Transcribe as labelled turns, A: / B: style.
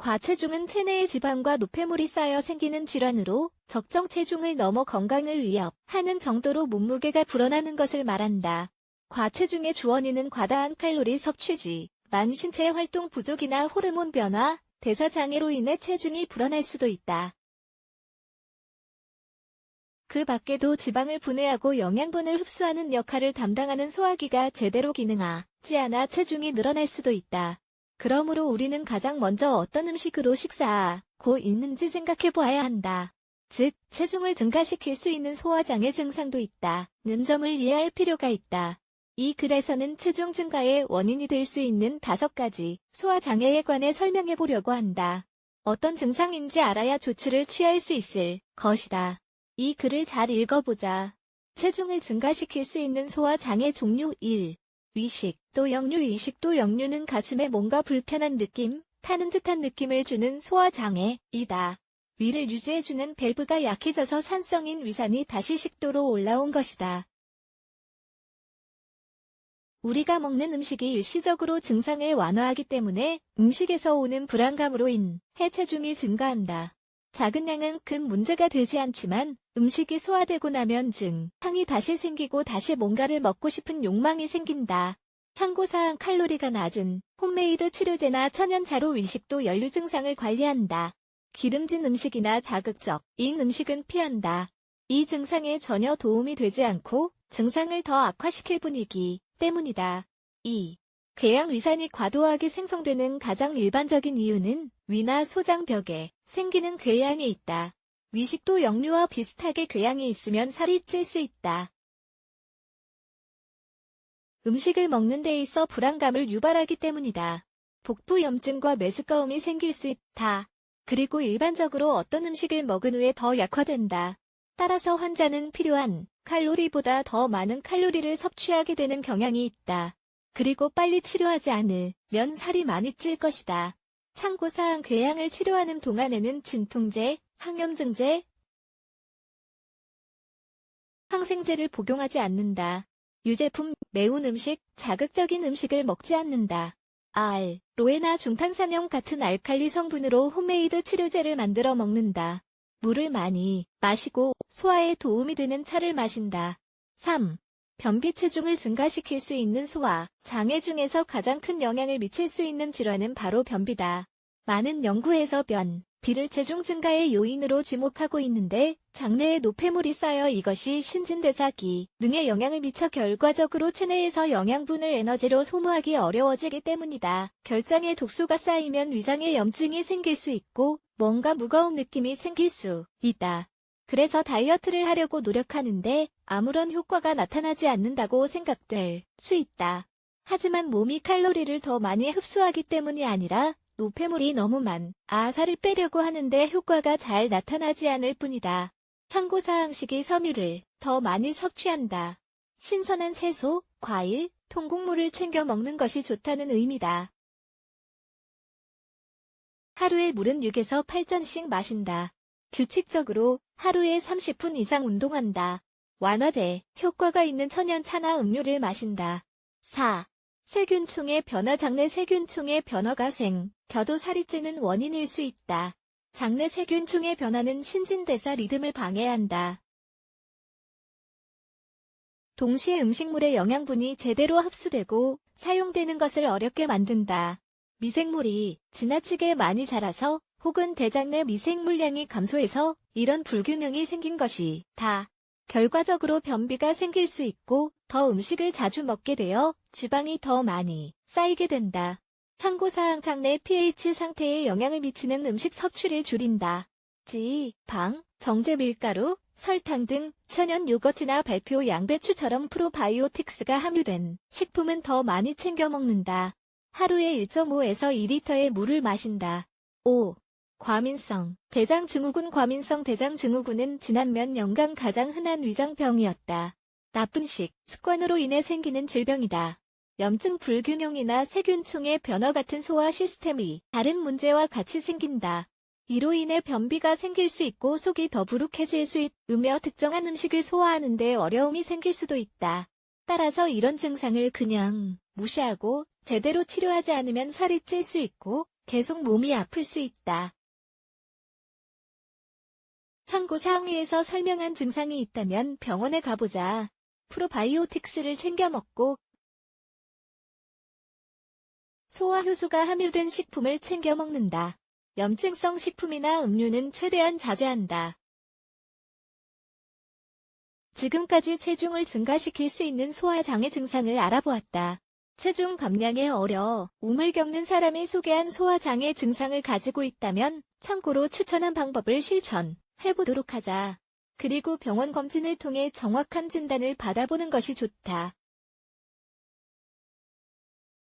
A: 과체중은 체내에 지방과 노폐물이 쌓여 생기는 질환으로 적정 체중을 넘어 건강을 위협하는 정도로 몸무게가 불어나는 것을 말한다. 과체중의 주원인은 과다한 칼로리 섭취지만 신체 활동 부족이나 호르몬 변화, 대사 장애로 인해 체중이 불어날 수도 있다. 그 밖에도 지방을 분해하고 영양분을 흡수하는 역할을 담당하는 소화기가 제대로 기능하지 않아 체중이 늘어날 수도 있다. 그러므로 우리는 가장 먼저 어떤 음식으로 식사하고 있는지 생각해 보아야 한다. 즉, 체중을 증가시킬 수 있는 소화장애 증상도 있다는 점을 이해할 필요가 있다. 이 글에서는 체중 증가의 원인이 될 수 있는 5가지 소화장애에 관해 설명해 보려고 한다. 어떤 증상인지 알아야 조치를 취할 수 있을 것이다. 이 글을 잘 읽어보자. 체중을 증가시킬 수 있는 소화장애 종류 1. 위식도 역류. 위식도 역류는 가슴에 뭔가 불편한 느낌, 타는 듯한 느낌을 주는 소화장애이다. 위를 유지해주는 밸브가 약해져서 산성인 위산이 다시 식도로 올라온 것이다. 우리가 먹는 음식이 일시적으로 증상을 완화하기 때문에 음식에서 오는 불안감으로 인해 체중이 증가한다. 작은 양은 큰 문제가 되지 않지만 음식이 소화되고 나면 증상이 다시 생기고 다시 뭔가를 먹고 싶은 욕망이 생긴다. 참고사항 칼로리가 낮은 홈메이드 치료제나 천연자로 위식도 연류 증상을 관리한다. 기름진 음식이나 자극적인 음식은 피한다. 이 증상에 전혀 도움이 되지 않고 증상을 더 악화시킬 뿐이기 때문이다. 2. 궤양 위산이 과도하게 생성되는 가장 일반적인 이유는 위나 소장벽에 생기는 궤양이 있다. 위식도 역류와 비슷하게 궤양이 있으면 살이 찔 수 있다. 음식을 먹는 데 있어 불안감을 유발하기 때문이다. 복부염증과 메스꺼움이 생길 수 있다. 그리고 일반적으로 어떤 음식을 먹은 후에 더 약화된다. 따라서 환자는 필요한 칼로리보다 더 많은 칼로리를 섭취하게 되는 경향이 있다. 그리고 빨리 치료하지 않으면 살이 많이 찔 것이다. 참고사항 궤양을 치료하는 동안에는 진통제, 항염증제, 항생제를 복용하지 않는다. 유제품, 매운 음식, 자극적인 음식을 먹지 않는다. 로에나 중탄산염 같은 알칼리 성분으로 홈메이드 치료제를 만들어 먹는다. 물을 많이 마시고 소화에 도움이 되는 차를 마신다. 3. 변비 체중을 증가시킬 수 있는 소화 장애 중에서 가장 큰 영향을 미칠 수 있는 질환은 바로 변비다. 많은 연구에서 변비를 체중 증가의 요인으로 지목하고 있는데 장내에 노폐물이 쌓여 이것이 신진대사 기능에 영향을 미쳐 결과적으로 체내에서 영양분을 에너지로 소모하기 어려워지기 때문이다. 결장에 독소가 쌓이면 위장에 염증이 생길 수 있고 뭔가 무거운 느낌이 생길 수 있다. 그래서 다이어트를 하려고 노력하는데 아무런 효과가 나타나지 않는다고 생각될 수 있다. 하지만 몸이 칼로리를 더 많이 흡수하기 때문이 아니라 노폐물이 너무 살을 빼려고 하는데 효과가 잘 나타나지 않을 뿐이다. 참고사항 식이섬유를 더 많이 섭취한다. 신선한 채소, 과일, 통곡물을 챙겨 먹는 것이 좋다는 의미다. 하루에 물은 6에서 8잔씩 마신다. 규칙적으로 하루에 30분 이상 운동한다. 완화제, 효과가 있는 천연차나 음료를 마신다. 4. 세균총의 변화. 장내 세균총의 변화가 겨도 살이 찌는 원인일 수 있다. 장내 세균총의 변화는 신진대사 리듬을 방해한다. 동시에 음식물의 영양분이 제대로 흡수되고 사용되는 것을 어렵게 만든다. 미생물이 지나치게 많이 자라서 혹은 대장 내 미생물량이 감소해서 이런 불균형이 생긴 것이다. 결과적으로 변비가 생길 수 있고 더 음식을 자주 먹게 되어 지방이 더 많이 쌓이게 된다. 참고사항 장내 pH 상태에 영향을 미치는 음식 섭취를 줄인다. 지방, 정제 밀가루, 설탕 등 천연 요거트나 발효 양배추처럼 프로바이오틱스가 함유된 식품은 더 많이 챙겨 먹는다. 하루에 1.5에서 2리터의 물을 마신다. 5. 과민성 대장증후군. 과민성 대장증후군은 지난 몇 년간 가장 흔한 위장병이었다. 나쁜 습관으로 인해 생기는 질병이다. 염증 불균형이나 세균총의 변화 같은 소화 시스템이 다른 문제와 같이 생긴다. 이로 인해 변비가 생길 수 있고 속이 더부룩해질 수 있으며 특정한 음식을 소화하는 데 어려움이 생길 수도 있다. 따라서 이런 증상을 그냥 무시하고 제대로 치료하지 않으면 살이 찔 수 있고 계속 몸이 아플 수 있다. 참고 상위에서 설명한 증상이 있다면 병원에 가보자. 프로바이오틱스를 챙겨 먹고 소화 효소가 함유된 식품을 챙겨 먹는다. 염증성 식품이나 음료는 최대한 자제한다. 지금까지 체중을 증가시킬 수 있는 소화장애 증상을 알아보았다. 체중 감량에 어려움을 겪는 사람이 소개한 소화장애 증상을 가지고 있다면 참고로 추천한 방법을 실천해보도록 하자. 그리고 병원 검진을 통해 정확한 진단을 받아보는 것이 좋다.